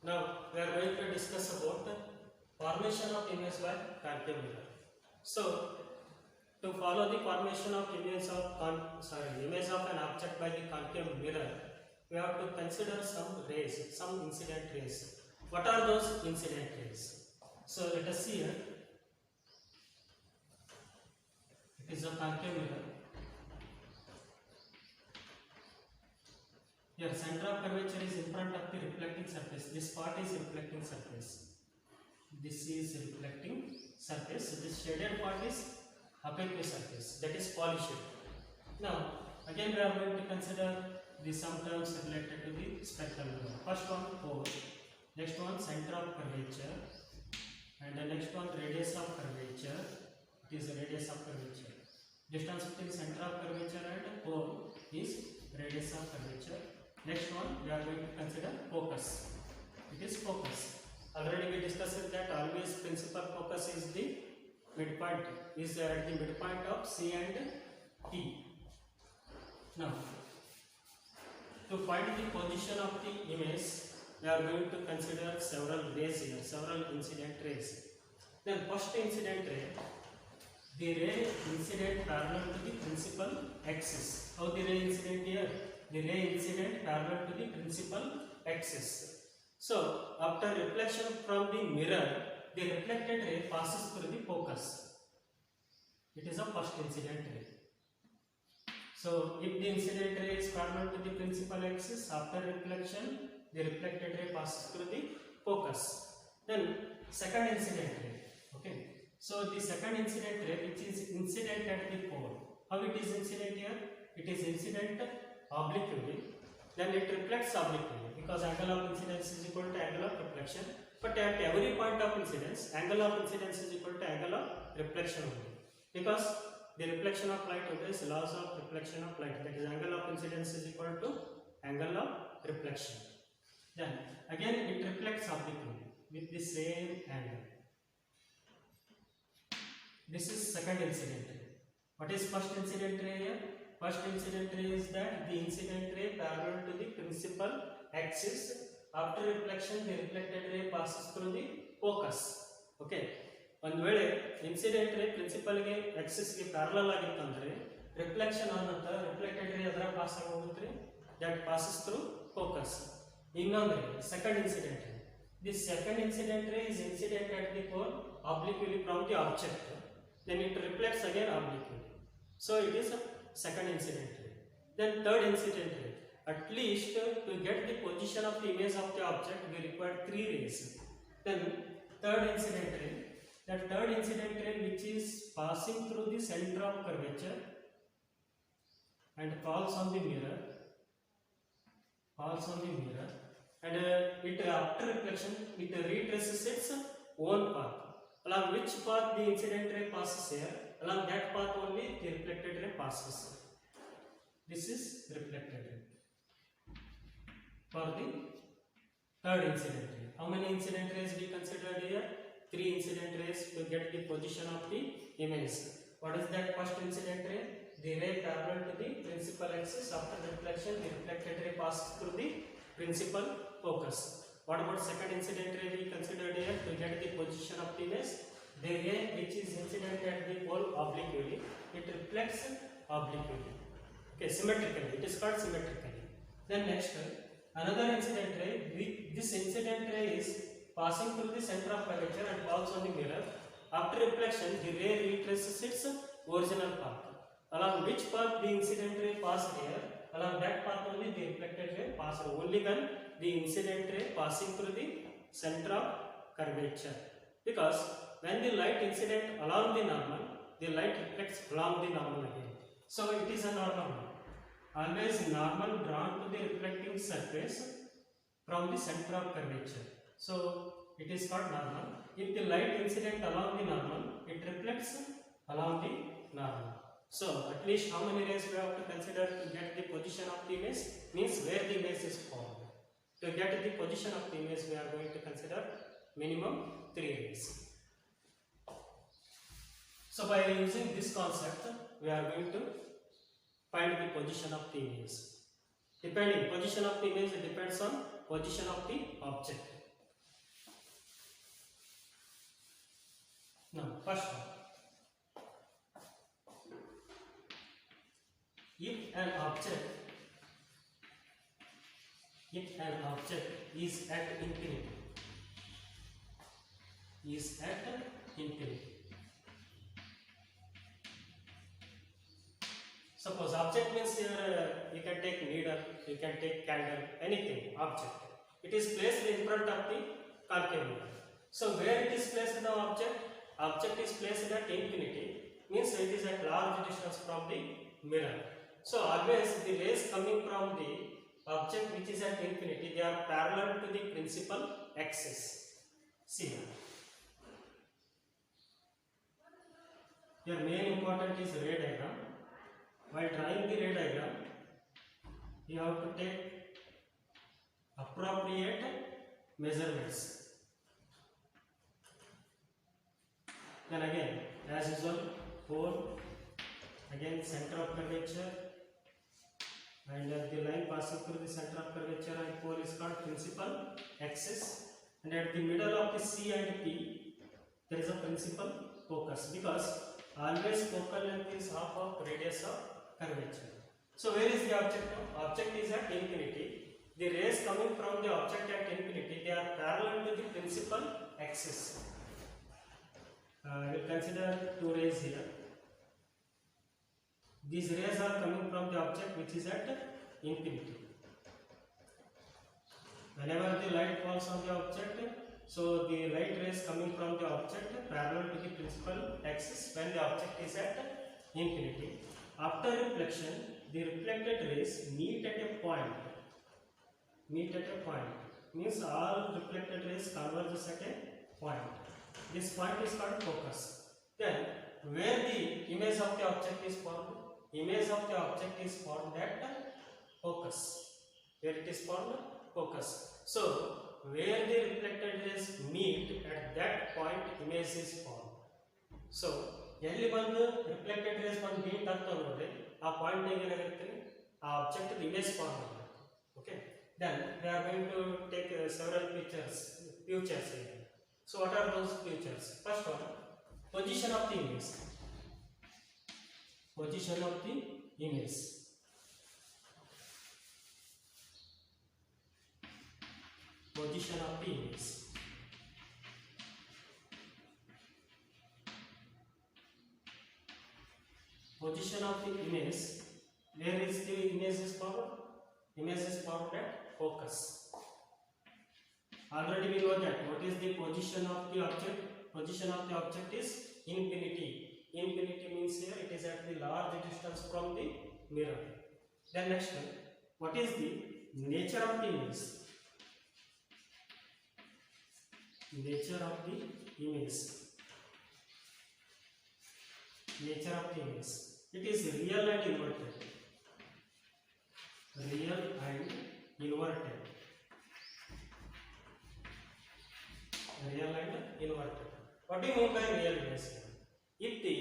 Now we are going to discuss about the formation of image by concave mirror. So to follow the formation of image of an object by the concave mirror, we have to consider some rays, some incident rays. What are those incident rays? So let us see here. It is a concave mirror. Here center of curvature is in front of the reflecting surface. This part is reflecting surface. This is reflecting surface. This shaded part is opaque surface, that is polished. Now again we are going to consider some terms related to the spectral mirror. First one pole, next one center of curvature, and the next one radius of curvature. It is the radius of curvature. Distance between center of curvature and pole is radius of curvature. Next one we are going to consider focus. It is focus. Already we discussed that always principal focus is the midpoint, is at the midpoint of C and T. Now to find the position of the image, we are going to consider several rays here, several incident rays. Then first incident ray, the ray incident parallel to the principal axis. How the ray incident here? The ray incident parallel to the principal axis. So after reflection from the mirror, the reflected ray passes through the focus. It is a first incident ray. So if the incident ray is parallel to the principal axis, after reflection, the reflected ray passes through the focus. Then second incident ray. Okay. So the second incident ray, which is incident at the pole. How it is incident here? It is incident obliquely. Then it reflects obliquely, because angle of incidence is equal to angle of reflection. But at every point of incidence, angle of incidence is equal to angle of reflection only. Because the reflection of light obeys laws of reflection of light. That is, angle of incidence is equal to angle of reflection. Then again it reflects obliquely with the same angle. This is second incident ray. What is first incident ray here? First incident ray is that the incident ray parallel to the principal axis. After reflection, the reflected ray passes through the focus. Okay. One ವೇಳೆ incident ray principal ಗೆ axis ಗೆ parallel ಆಗಿತ್ತು ಅಂದ್ರೆ reflection ಆನಂತರ reflected ray ಅದರ pass ಆಗಿ ಹೋಗುತ್ತೆ, that passes through focus. ಇನ್ನೊಂದು second incident ray. This second incident ray is incident at the pole obliquely from the object. Then it reflects again obliquely. So it is a second incident ray. Then third incident ray. At least to get the position of the image of the object, we require three rays. Then third incident ray. That third incident ray, which is passing through the center of curvature and falls on the mirror, and it after reflection it retraces its own path. Along which path the incident ray passes here, along that path only the reflected ray passes. This is reflected ray for the third incident ray. How many incident rays we considered here? Three incident rays to get the position of the image. What is that first incident ray? The ray parallel to the principal axis. After reflection, the reflected ray passes through the principal focus. What about second incident ray we considered here to get the position of the image? The ray which is incident at the pole obliquely, it reflects obliquely. Okay, symmetrically. It is called symmetrically. Then next, another incident ray. This incident ray is passing through the center of curvature and falls on the mirror. After reflection, the ray retraces its original path. Along which path the incident ray passed here? Along that path only the reflected ray passed. Only when the incident ray passing through the center of curvature. Because when the light incident along the normal, the light reflects along the normal again. So it is a normal. Always normal drawn to the reflecting surface from the center of curvature. So it is called normal. If the light incident along the normal, it reflects along the normal. So at least how many rays we have to consider to get the position of the image? Means where the image is formed. To get the position of the image, we are going to consider minimum 3 rays. So by using this concept, we are going to find the position of the image. Depending position of the image depends on position of the object. Now, first one, if an object is at infinity, suppose object means here you can take needle, you can take candle, anything object. It is placed in front of the concave mirror. So where it is placed the object? Object is placed at infinity, means it is at large distance from the mirror. So always the rays coming from the object which is at infinity, they are parallel to the principal axis. See here main important is ray diagram. While drawing the ray diagram, you have to take appropriate measurements. Then again, as usual, pole, again center of curvature, and the line passing through the center of curvature and pole is called principal axis, and at the middle of the C and P there is a principal focus, because always focal length is half of radius of curvature. So where is the object now? Object is at infinity. The rays coming from the object at infinity, they are parallel to the principal axis. We will consider two rays here. These rays are coming from the object which is at infinity. Whenever the light falls on the object, so the light rays coming from the object parallel to the principal axis when the object is at infinity. After reflection, the reflected rays meet at a point. Means all reflected rays converges at a point. This point is called focus. Then, where the image of the object is formed? Image of the object is formed at focus. Where it is formed? Focus. So, where the reflected rays meet, at that point image is formed. So, ಎಲ್ಲಿ ಬಂದು reflected race ಬಂದು meet ಆಗ್ತಾವೆ ನೋಡ್ರಿ, ಆ point ಏನಾಗಿರುತ್ತೆ ಆ object image form ಆಗುತ್ತೆ. Okay, then we are going to take several futures here. So what are those features? First one, position of the image. Position of the image. Position of the image. Position of the image. Where is the image is formed? Image is formed at focus. Already we know that what is the position of the object? Position of the object is infinity. Infinity means here it is at the large distance from the mirror. Then next one, what is the nature of the image? Nature of the image. Nature of the image. It is real and inverted. Real and inverted. Real and inverted. What do you mean by real image? If the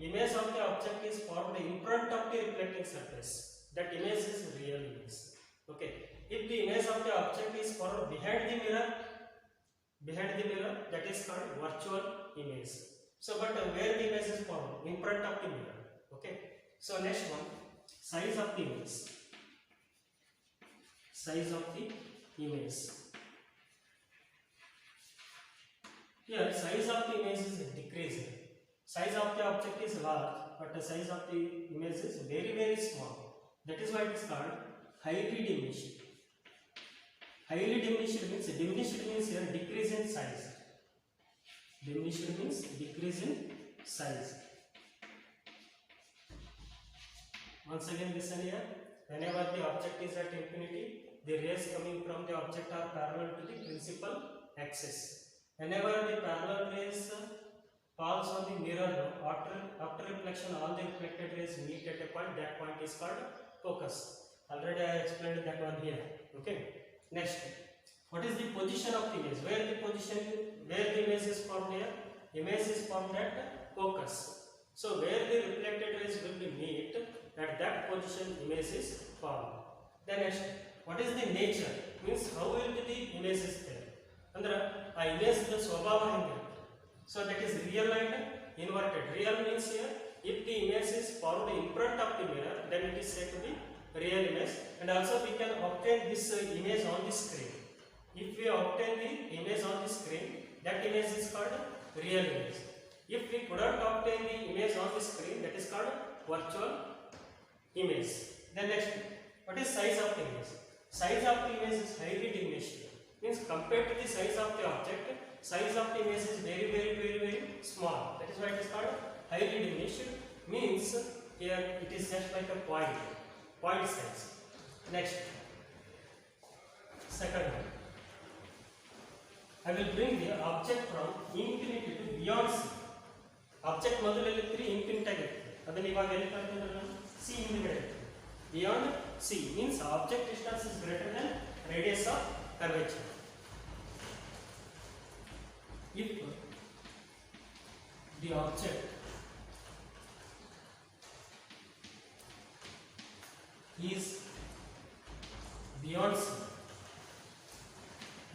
image of the object is formed in front of the reflecting surface, that image is real image. Okay. If the image of the object is formed behind the mirror, that is called virtual image. So, but where the image is formed? In front of the mirror. Okay. So, next one, size of the image. Size of the image. Here, size of the image is decreasing. Size of the object is large, but the size of the image is very, very small. That is why it is called highly diminished. Highly diminished means here decrease in size. Diminished means decrease in size. Once again listen here. Whenever the object is at infinity, the rays coming from the object are parallel to the principal axis. Whenever the parallel rays falls on the mirror, after reflection, all the reflected rays meet at a point. That point is called focus. Already I explained that one here. Okay. Next, what is the position of the image? Where the image is formed here? Image is formed at focus. So where the reflected rays will be meet, at that position image is formed. Then next, what is the nature? Means how will be the image is there? Andra ಆ image ಸ್ವಭಾವ ಹೆಂಗಿರುತ್ತೆ? So that is real and inverted. Real means here, if the image is found in front of the mirror, then it is said to be real image. And also we can obtain this image on the screen. If we obtain the image on the screen, that image is called real image. If we could not obtain the image on the screen, that is called virtual image. Then next, what is size of the image? Size of the image is highly diminished. Means compared to the size of the object, size of the image is very small. That is why it is called highly diminished. Means here it is just like a point size. Next, second one. I will bring the object from infinity to beyond C. Object ಮೊದಲಲ್ಲಿ 3 infinity ಆಗಿತ್ತು. ಅದನ್ನ ಇವಾಗ ಎಲ್ಲಿ ಕರೆದಿದ್ದಾರೆ ನಾವು C ಹಿಂದ್ಗಡೆ. Beyond C means object distance is greater than radius of curvature. If the object is beyond C,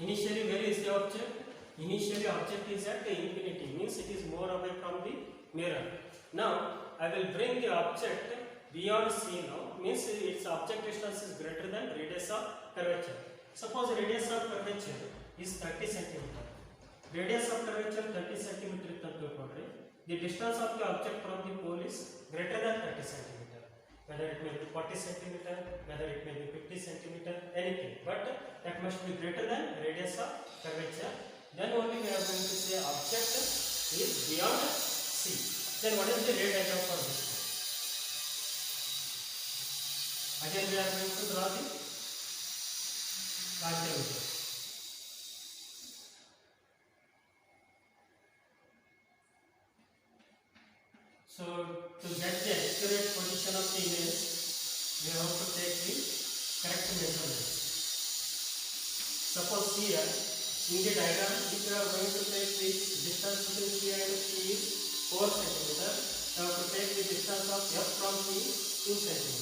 initially where is the object? Initially object is at infinity, means it is more away from the mirror. Now I will bring the object beyond C now, means its object distance is greater than radius of curvature. Suppose radius of curvature is 30 cm. Radius of curvature 30 cm is the distance of the object from the pole is greater than 30 cm. Whether it may be 40 cm, whether it may be 50 cm, anything, but that must be greater than radius of curvature. Then only we are going to say object is beyond C. Then what is the ray diagram for this? Again we are going to draw the diagram. So to get the accurate position of the image, we have to take the correct measurement. Suppose here in the diagram, if we are going to take the distance between C and C is 4 cm, we have to take the distance of F from C 2 cm.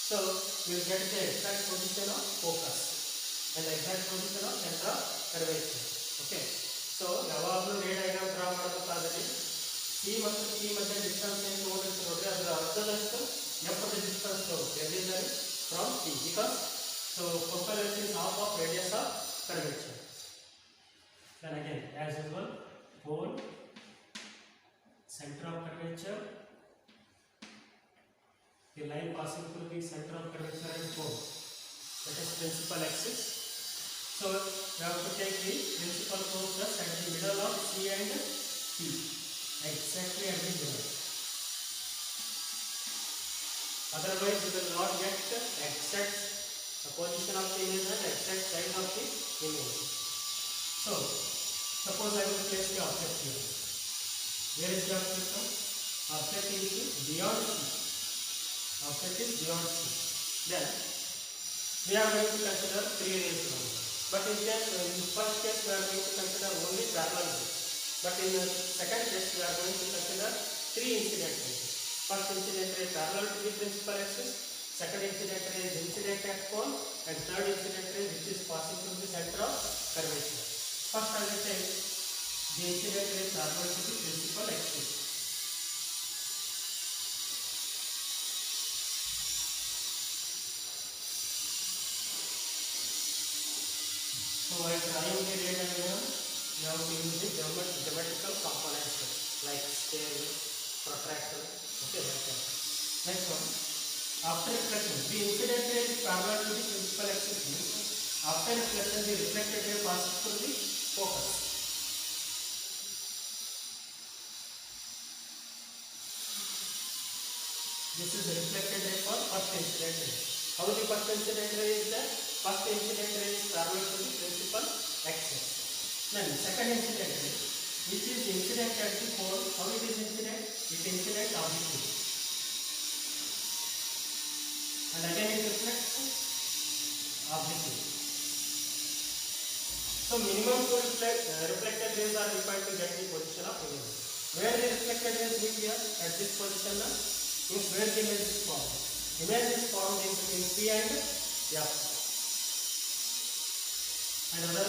So we will get the exact position of focus and the exact position of center of curvature. Okay. So ಯಾವಾಗಲೂ ray diagram draw ಮಾಡಬೇಕಾದರೆ C ಮತ್ತು P ಮಧ್ಯೆ distance ಏನು ತಗೊಂಡಿರ್ತೀವಿ ನೋಡ್ರಿ, ಅದರ ಅರ್ಧದಷ್ಟು F the distance ತಗೋಬೇಕು ಎಲ್ಲಿಂದ from P, because so focal length is half of radius of curvature. Then again, as usual, pole, center of curvature, the line passing through the center of curvature and pole, that is principal axis. So we have to take the principal focus at the middle of C and P, exactly at the middle. Otherwise you will not get exact position of the image and exact size of the image. So suppose I will place the object here. Where is the object now? Object is beyond C. Object is beyond C. Then we are going to consider 3 rays now. But in first case we are going to consider only parallel rays. But in the second case we are going to consider 3 incident rays. First incident ray parallel to the principal axis, second incident ray is incident at pole, and third incident ray which is passing through the center of curvature. First I will take the incident ray parallel to the principal axis. So while drawing the ray diagram, you have to use the geometrical components like scale, protractor. Okay, like that. Next one. After reflection, the incident ray is parallel to the principal axis. After reflection, the reflected ray passes through the focus. This is the reflected ray for first incident ray. How the first incident ray is there? First incident ray is parallel to the principal axis. Then second incident ray, which is incident at the pole. How it is incident? It incident obliquely. And again it reflects obliquely. So minimum 2 reflected rays are required to get the position of image. Where the reflected rays meet here? At this position means where the image is formed. Image is formed in between P and F. And another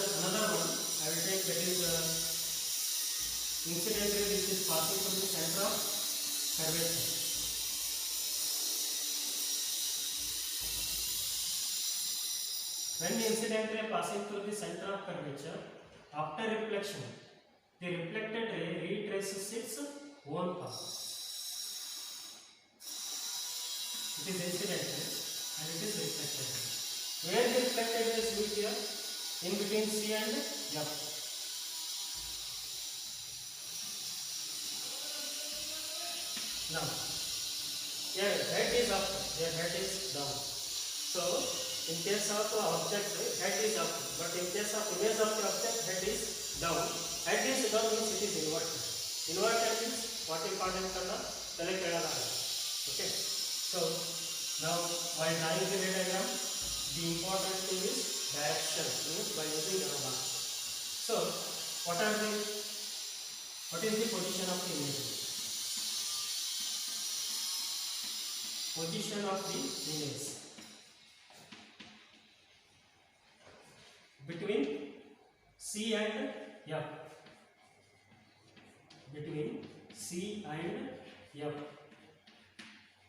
one I will take, that is incident ray which is passing through the center of curvature. When the incident ray passing through the center of curvature, after reflection, the reflected ray retraces its own path. It is incident ray and it is reflected ray. Where the reflected rays meet here? In between C and F. Now, here head is up, here head is down. So, in case of object, head is up, but in case of image of the object, head is down. Head is down means it is inverted. Inverted means what important kanda tale kelada. Okay. So, now while drawing the ray diagram, the important thing is direction, means by using arrow mark. So, what is the position of the image? Position of the image between C and F. Between C and F.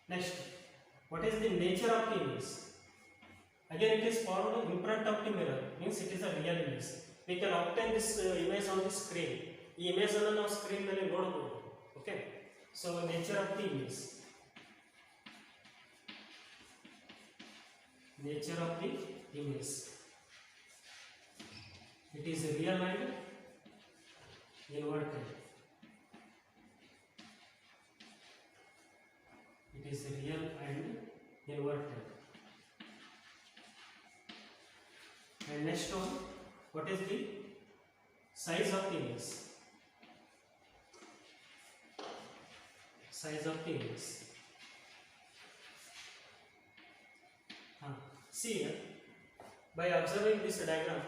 Next, what is the nature of the image? Again, it is formed in front of the mirror, means it is a real image. We can obtain this image on the screen. The image on the screen mele nodabodu. Okay. So, nature of the image. Nature of the image. It is real and inverted. It is real and inverted. And next one, what is the size of the image? Size of the image. See here, by observing this diagram,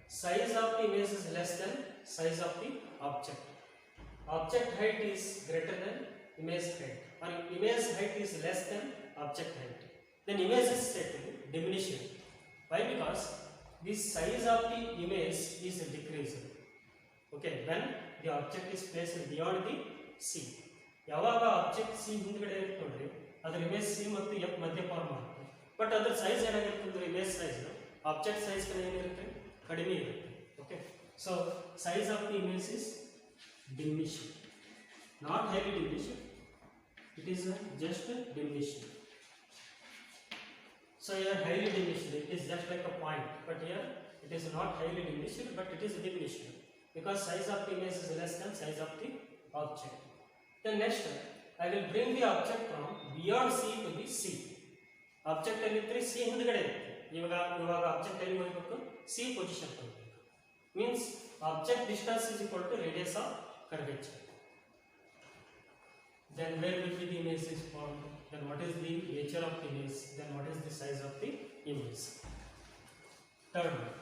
size of the image is less than size of the object. Object height is greater than image height, or image height is less than object height. Then image is diminishing. Why? Because the size of the image is decreasing. Okay, when the object is placed beyond the C. ಯಾವಾಗ object C ಹಿಂದ್ಗಡೆ ಇರ್ತದೆ ಅದರ image C ಮತ್ತು F ಮಧ್ಯ form ಆಗುತ್ತೆ. But ಅದರ size ಏನಾಗಿರುತ್ತೆ ಅಂದ್ರೆ image size object size ಕಡೆ ಏನಿರುತ್ತೆ ಕಡಿಮೆ ಇರುತ್ತೆ. Okay, so size of the image is diminishing, not highly diminishing. It is just diminishing. So here highly diminished, it is just like a point, but here it is not highly diminished, but it is diminished because size of the image is less than size of the object. Then next, I will bring the object from beyond C to the C. Object ಅಲ್ಲಿ C ಹಿಂದ್ಗಡೆ ಇರುತ್ತೆ. ಇವಾಗ object ಎಲ್ಲಿ ಹೋಗಬೇಕು? C position ಹೋಗಬೇಕು. Means object distance is equal to radius of curvature. Then where will be the image is formed? Then what is the nature of the image? Then what is the size of the image? Third one.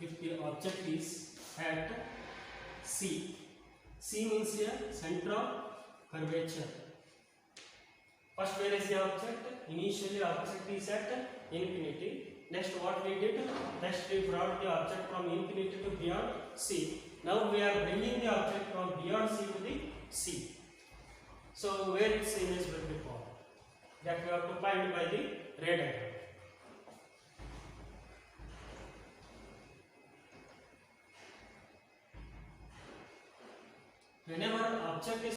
If the object is at C, C means here center of curvature. First, where is the object? Initially, object is at infinity. Next, what we did? Next, we brought the object from infinity to beyond C. Now, we are bringing the object from beyond C to the C. So, where its image will be formed? That we have to find by the ray diagram. Whenever object is